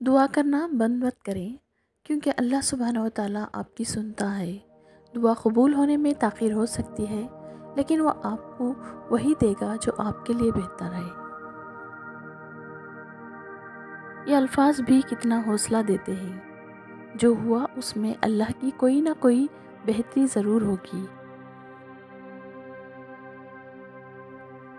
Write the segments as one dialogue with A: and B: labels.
A: دعا کرنا بند مت کریں، کیونکہ اللہ سبحانہ و تعالیٰ آپ کی سنتا ہے۔ دعا قبول ہونے میں تاخیر ہو سکتی ہے، لیکن وہ آپ کو وہی دے گا جو آپ کے لیے بہتر ہے۔ یہ الفاظ بھی کتنا حوصلہ دیتے ہیں، جو ہوا اس میں اللہ کی کوئی نہ کوئی بہتری ضرور ہوگی۔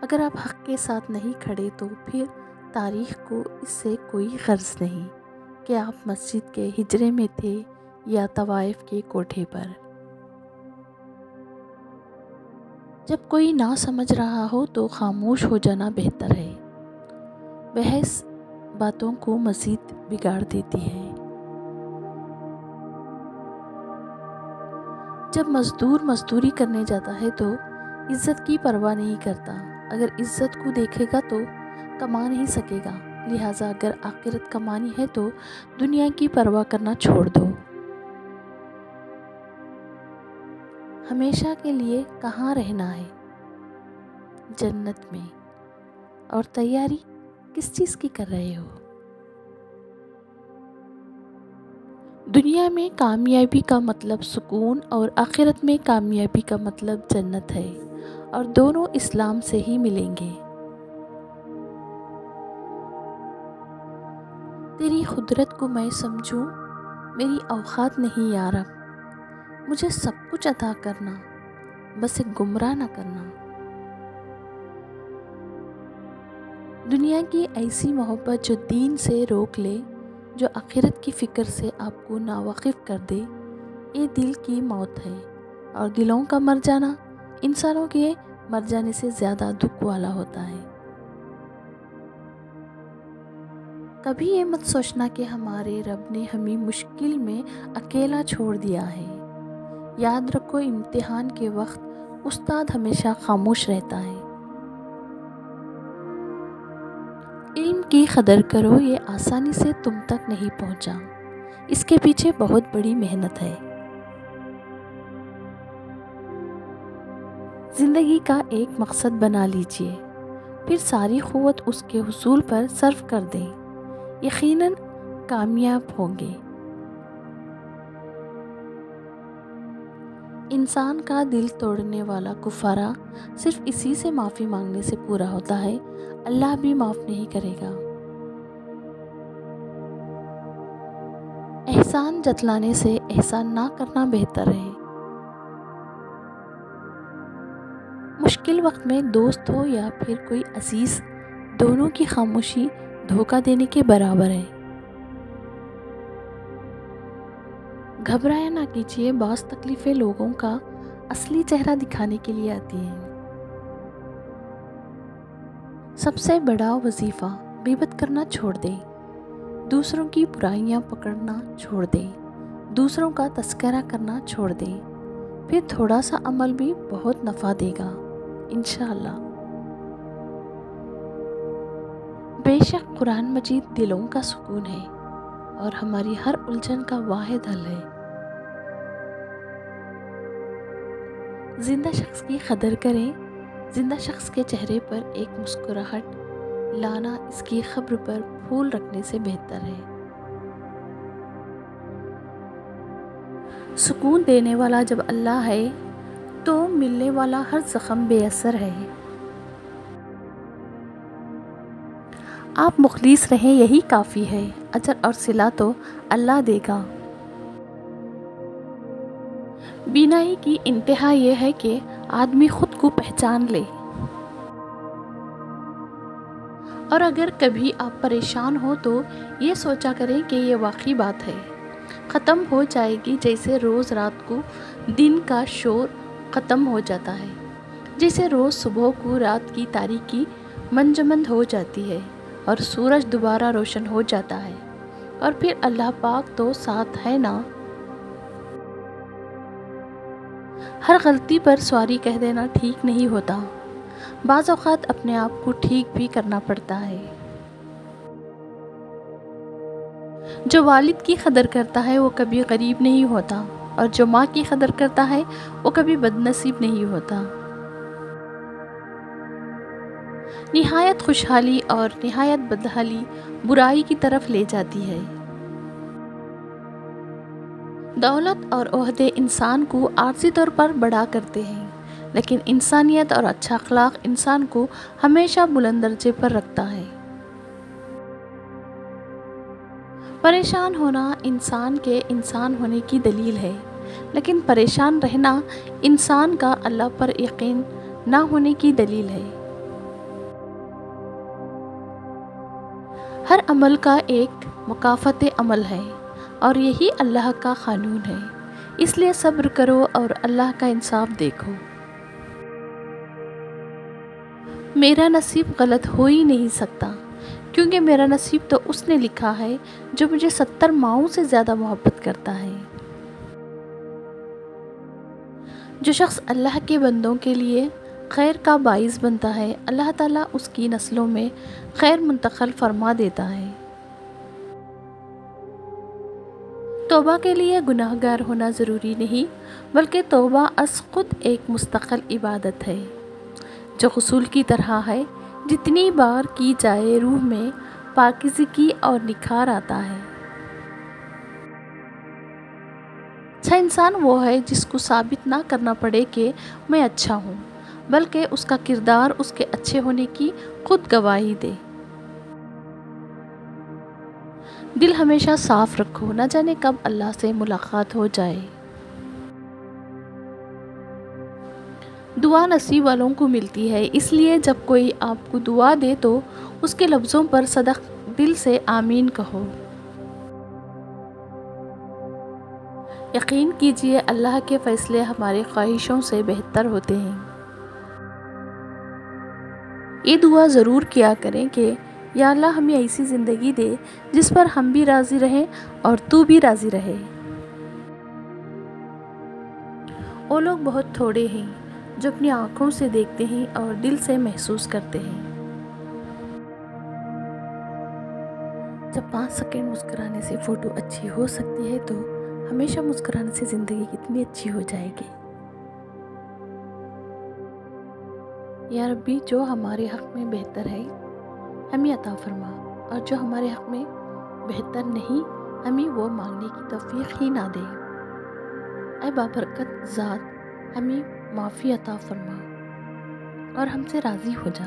A: اگر آپ حق کے ساتھ نہیں کھڑے تو پھر تاریخ کو اس سے کوئی غرض نہیں کہ آپ مسجد کے حجرے میں تھے یا طوائف کے کوٹھے پر۔ جب کوئی نہ سمجھ رہا ہو تو خاموش ہو جانا بہتر ہے۔ بحث باتوں کو مزید بگاڑ دیتی ہے۔ جب مزدور مزدوری کرنے جاتا ہے تو عزت کی پرواہ نہیں کرتا۔ اگر عزت کو دیکھے گا تو کما نہیں سکے گا، لہٰذا اگر آخرت کمانی ہے تو دنیا کی پرواہ کرنا چھوڑ دو۔ ہمیشہ کے لیے کہاں رہنا ہے؟ جنت میں۔ اور تیاری کس چیز کی کر رہے ہو؟ دنیا میں کامیابی کا مطلب سکون اور آخرت میں کامیابی کا مطلب جنت ہے، اور دونوں اسلام سے ہی ملیں گے۔ تیری قدرت کو میں سمجھوں، میری اوقات نہیں یا رب، مجھے سب کچھ عطا کرنا، بس ایک گمراہ نہ کرنا۔ دنیا کی ایسی محبت جو دین سے روک لے، جو آخرت کی فکر سے آپ کو ناواقف کر دے، یہ دل کی موت ہے، اور دلوں کا مر جانا انسانوں کے مر جانے سے زیادہ دکھ والا ہوتا ہے۔ کبھی یہ مت سوچنا کہ ہمارے رب نے ہمیں مشکل میں اکیلا چھوڑ دیا ہے۔ یاد رکھو، امتحان کے وقت استاد ہمیشہ خاموش رہتا ہے۔ علم کی قدر کرو، یہ آسانی سے تم تک نہیں پہنچا، اس کے پیچھے بہت بڑی محنت ہے۔ زندگی کا ایک مقصد بنا لیجئے، پھر ساری قوت اس کے حصول پر صرف کر دیں، یقیناً کامیاب ہوں گے۔ انسان کا دل توڑنے والا کفارہ صرف اسی سے معافی مانگنے سے پورا ہوتا ہے، اللہ بھی معاف نہیں کرے گا۔ احسان جتلانے سے احسان نہ کرنا بہتر ہے۔ مشکل وقت میں دوست ہو یا پھر کوئی عزیز، دونوں کی خاموشی دھوکہ دینے کے برابر ہے۔ گھبرایا نہ کیجیے، بعض تکلیفیں لوگوں کا اصلی چہرہ دکھانے کے لیے آتی ہیں۔ سب سے بڑا وظیفہ غیبت کرنا چھوڑ دیں، دوسروں کی برائیاں پکڑنا چھوڑ دیں، دوسروں کا تذکرہ کرنا چھوڑ دیں، پھر تھوڑا سا عمل بھی بہت نفع دے گا انشاءاللہ۔ بے شک قرآن مجید دلوں کا سکون ہے اور ہماری ہر الجھن کا واحد حل ہے۔ زندہ شخص کی قدر کریں، زندہ شخص کے چہرے پر ایک مسکراہٹ لانا اس کی قبر پر پھول رکھنے سے بہتر ہے۔ سکون دینے والا جب اللہ ہے تو ملنے والا ہر زخم بے اثر ہے۔ آپ مخلص رہیں یہی کافی ہے، اجر اور صلہ تو اللہ دے گا۔ بینائی کی انتہا یہ ہے کہ آدمی خود کو پہچان لے، اور اگر کبھی آپ پریشان ہو تو یہ سوچا کریں کہ یہ واقعی بات ہے، ختم ہو جائے گی، جیسے روز رات کو دن کا شور ختم ہو جاتا ہے، جیسے روز صبح کو رات کی تاریکی منجمد ہو جاتی ہے اور سورج دوبارہ روشن ہو جاتا ہے، اور پھر اللہ پاک تو ساتھ ہے نا۔ ہر غلطی پر سوری کہہ دینا ٹھیک نہیں ہوتا، بعض اوقات اپنے آپ کو ٹھیک بھی کرنا پڑتا ہے۔ جو والد کی قدر کرتا ہے وہ کبھی غریب نہیں ہوتا، اور جو ماں کی قدر کرتا ہے وہ کبھی بد نصیب نہیں ہوتا۔ نہایت خوشحالی اور نہایت بدحالی برائی کی طرف لے جاتی ہے۔ دولت اور عہدے انسان کو عارضی طور پر بڑا کرتے ہیں، لیکن انسانیت اور اچھا اخلاق انسان کو ہمیشہ بلند درجے پر رکھتا ہے۔ پریشان ہونا انسان کے انسان ہونے کی دلیل ہے، لیکن پریشان رہنا انسان کا اللہ پر یقین نہ ہونے کی دلیل ہے۔ ہر عمل کا ایک مکافات عمل ہے اور یہی اللہ کا قانون ہے، اس لیے صبر کرو اور اللہ کا انصاف دیکھو۔ میرا نصیب غلط ہو ہی نہیں سکتا، کیونکہ میرا نصیب تو اس نے لکھا ہے جو مجھے 70 ماؤں سے زیادہ محبت کرتا ہے۔ جو شخص اللہ کے بندوں کے لیے خیر کا باعث بنتا ہے، اللہ تعالیٰ اس کی نسلوں میں خیر منتقل فرما دیتا ہے۔ توبہ کے لیے گناہ گار ہونا ضروری نہیں، بلکہ توبہ از خود ایک مستقل عبادت ہے جو غسل کی طرح ہے، جتنی بار کی جائے روح میں پاکیزگی اور نکھار آتا ہے۔ اچھا انسان وہ ہے جس کو ثابت نہ کرنا پڑے کہ میں اچھا ہوں، بلکہ اس کا کردار اس کے اچھے ہونے کی خود گواہی دے۔ دل ہمیشہ صاف رکھو، نہ جانے کب اللہ سے ملاقات ہو جائے۔ دعا نصیب والوں کو ملتی ہے، اس لیے جب کوئی آپ کو دعا دے تو اس کے لفظوں پر صدق دل سے آمین کہو۔ یقین کیجئے اللہ کے فیصلے ہماری خواہشوں سے بہتر ہوتے ہیں۔ یہ دعا ضرور کیا کریں کہ یا اللہ ہمیں ایسی زندگی دے جس پر ہم بھی راضی رہیں اور تو بھی راضی رہے۔ وہ لوگ بہت تھوڑے ہیں جو اپنی آنکھوں سے دیکھتے ہیں اور دل سے محسوس کرتے ہیں۔ جب 5 سیکنڈ مسکرانے سے فوٹو اچھی ہو سکتی ہے تو ہمیشہ مسکرانے سے زندگی کتنی اچھی ہو جائے گی۔ یا ربی، جو ہمارے حق میں بہتر ہے ہمیں عطا فرما، اور جو ہمارے حق میں بہتر نہیں ہمیں وہ مانگنے کی توفیق ہی نہ دے۔ اے بابرکت ذات، ہمیں معافی عطا فرما اور ہم سے راضی ہو جا۔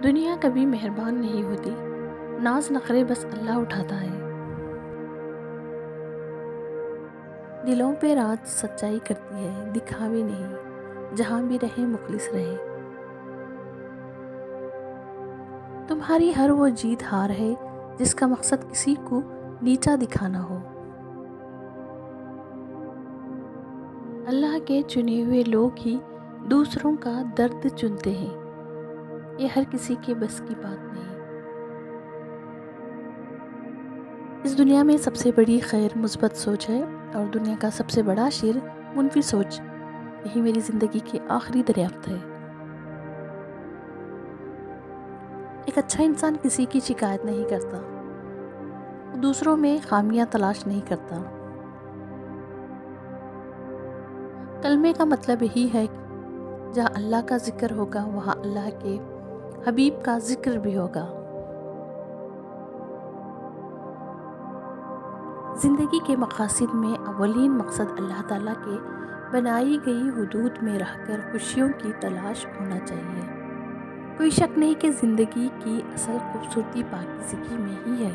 A: دنیا کبھی مہربان نہیں ہوتی، ناز نخرے بس اللہ اٹھاتا ہے۔ دلوں پہ راج سچائی کرتی ہے، دکھاوے نہیں، جہاں بھی رہے مخلص رہے۔ تمہاری ہر وہ جیت ہار ہے جس کا مقصد کسی کو نیچا دکھانا ہو۔ اللہ کے چنے ہوئے لوگ ہی دوسروں کا درد چنتے ہیں، یہ ہر کسی کے بس کی بات نہیں۔ اس دنیا میں سب سے بڑی خیر مثبت سوچ ہے اور دنیا کا سب سے بڑا شر منفی سوچ۔ یہی میری زندگی کی آخری دریافت ہے۔ ایک اچھا انسان کسی کی شکایت نہیں کرتا، دوسروں میں خامیاں تلاش نہیں کرتا۔ کلمے کا مطلب یہی ہے کہ جہاں اللہ کا ذکر ہوگا وہاں اللہ کے حبیب کا ذکر بھی ہوگا۔ زندگی کے مقاصد میں اولین مقصد اللہ تعالیٰ کے بنائی گئی حدود میں رہ کر خوشیوں کی تلاش ہونا چاہیے۔ کوئی شک نہیں کہ زندگی کی اصل خوبصورتی پاکیزگی میں ہی ہے۔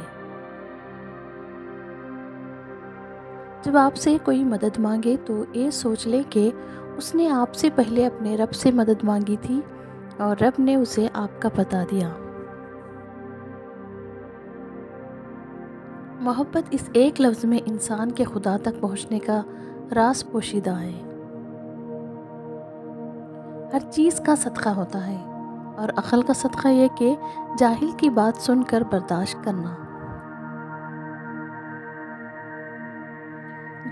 A: جب آپ سے کوئی مدد مانگے تو یہ سوچ لیں کہ اس نے آپ سے پہلے اپنے رب سے مدد مانگی تھی اور رب نے اسے آپ کا بتا دیا۔ محبت اس ایک لفظ میں انسان کے خدا تک پہنچنے کا راز پوشیدہ ہے۔ ہر چیز کا صدقہ ہوتا ہے اور عقل کا صدقہ یہ کہ جاہل کی بات سن کر برداشت کرنا۔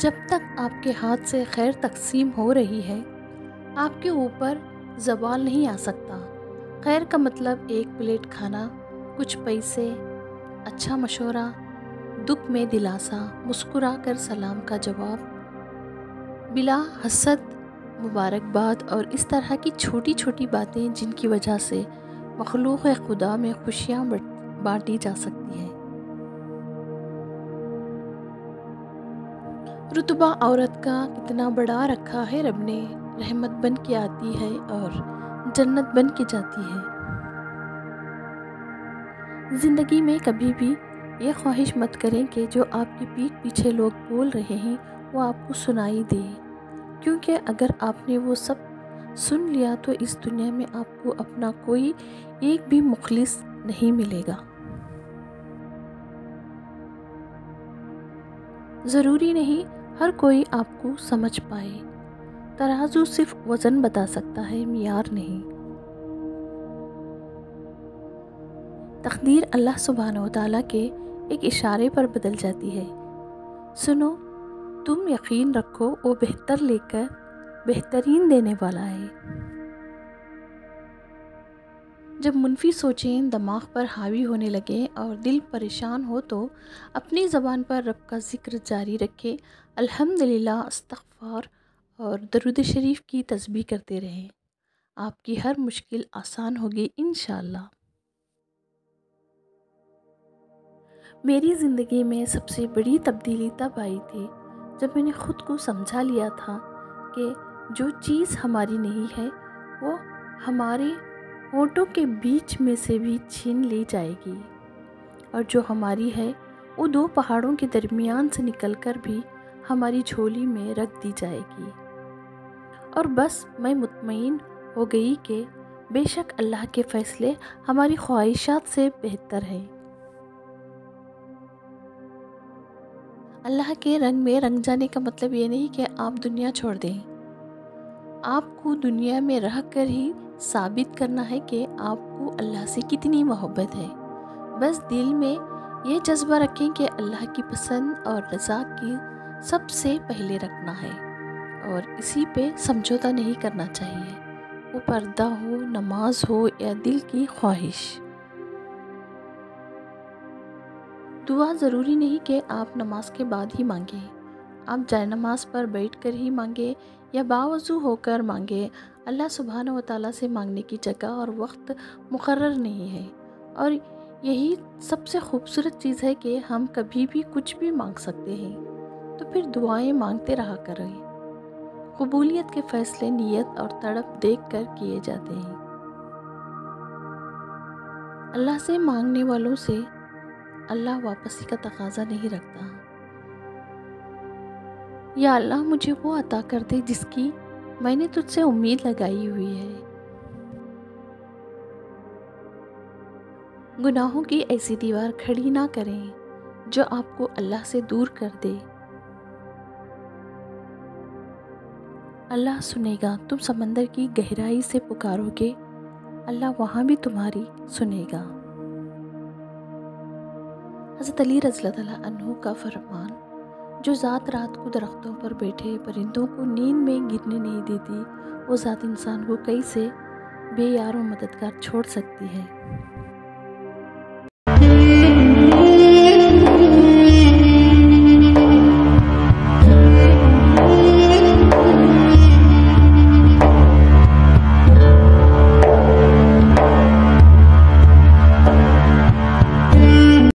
A: جب تک آپ کے ہاتھ سے خیر تقسیم ہو رہی ہے، آپ کے اوپر زوال نہیں آ سکتا۔ خیر کا مطلب ایک پلیٹ کھانا، کچھ پیسے، اچھا مشورہ، دکھ میں دلاسا، مسکرا کر سلام کا جواب، بلا حسد مبارکباد اور اس طرح کی چھوٹی چھوٹی باتیں جن کی وجہ سے مخلوق خدا میں خوشیاں بانٹی جا سکتی ہیں۔ رتبہ عورت کا کتنا بڑا رکھا ہے رب نے، رحمت بن کے آتی ہے اور جنت بن کے جاتی ہے۔ زندگی میں کبھی بھی یہ خواہش مت کریں کہ جو آپ کی پیٹھ پیچھے لوگ بول رہے ہیں وہ آپ کو سنائی دے، کیونکہ اگر آپ نے وہ سب سن لیا تو اس دنیا میں آپ کو اپنا کوئی ایک بھی مخلص نہیں ملے گا۔ ضروری نہیں ہر کوئی آپ کو سمجھ پائے، ترازو صرف وزن بتا سکتا ہے، معیار نہیں۔ تقدیر اللہ سبحانہ و تعالیٰ کے ایک اشارے پر بدل جاتی ہے۔ سنو، تم یقین رکھو وہ بہتر لے کر بہترین دینے والا ہے۔ جب منفی سوچیں دماغ پر حاوی ہونے لگیں اور دل پریشان ہو تو اپنی زبان پر رب کا ذکر جاری رکھیں، الحمدللہ، استغفار اور درود شریف کی تسبیح کرتے رہیں۔ آپ کی ہر مشکل آسان ہوگی انشاءاللہ۔ میری زندگی میں سب سے بڑی تبدیلی تب آئی تھی جب میں نے خود کو سمجھا لیا تھا کہ جو چیز ہماری نہیں ہے وہ ہمارے ہونٹوں کے بیچ میں سے بھی چھین لی جائے گی، اور جو ہماری ہے وہ دو پہاڑوں کے درمیان سے نکل کر بھی ہماری جھولی میں رکھ دی جائے گی۔ اور بس میں مطمئن ہو گئی کہ بے شک اللہ کے فیصلے ہماری خواہشات سے بہتر ہیں۔ اللہ کے رنگ میں رنگ جانے کا مطلب یہ نہیں کہ آپ دنیا چھوڑ دیں۔ آپ کو دنیا میں رہ کر ہی ثابت کرنا ہے کہ آپ کو اللہ سے کتنی محبت ہے۔ بس دل میں یہ جذبہ رکھیں کہ اللہ کی پسند اور رضا کی سب سے پہلے رکھنا ہے، اور اسی پہ سمجھوتا نہیں کرنا چاہیے، وہ پردہ ہو، نماز ہو یا دل کی خواہش۔ دعا ضروری نہیں کہ آپ نماز کے بعد ہی مانگیں، آپ جائے نماز پر بیٹھ کر ہی مانگیں یا باوضو ہو کر مانگیں۔ اللہ سبحانہ و تعالیٰ سے مانگنے کی جگہ اور وقت مقرر نہیں ہے، اور یہی سب سے خوبصورت چیز ہے کہ ہم کبھی بھی کچھ بھی مانگ سکتے ہیں، تو پھر دعائیں مانگتے رہا کریں۔ قبولیت کے فیصلے نیت اور تڑپ دیکھ کر کیے جاتے ہیں۔ اللہ سے مانگنے والوں سے اللہ واپسی کا تقاضا نہیں رکھتا۔ یا اللہ مجھے وہ عطا کر دے جس کی میں نے تجھ سے امید لگائی ہوئی ہے۔ گناہوں کی ایسی دیوار کھڑی نہ کریں جو آپ کو اللہ سے دور کر دے۔ اللہ سنے گا، تم سمندر کی گہرائی سے پکارو گے، اللہ وہاں بھی تمہاری سنے گا۔ حضرت علی رضی اللہ عنہ کا فرمان، جو ذات رات کو درختوں پر بیٹھے پرندوں کو نیند میں گرنے نہیں دیتی، وہ ذات انسان کو کئی سے بے یار و مددگار چھوڑ سکتی ہے۔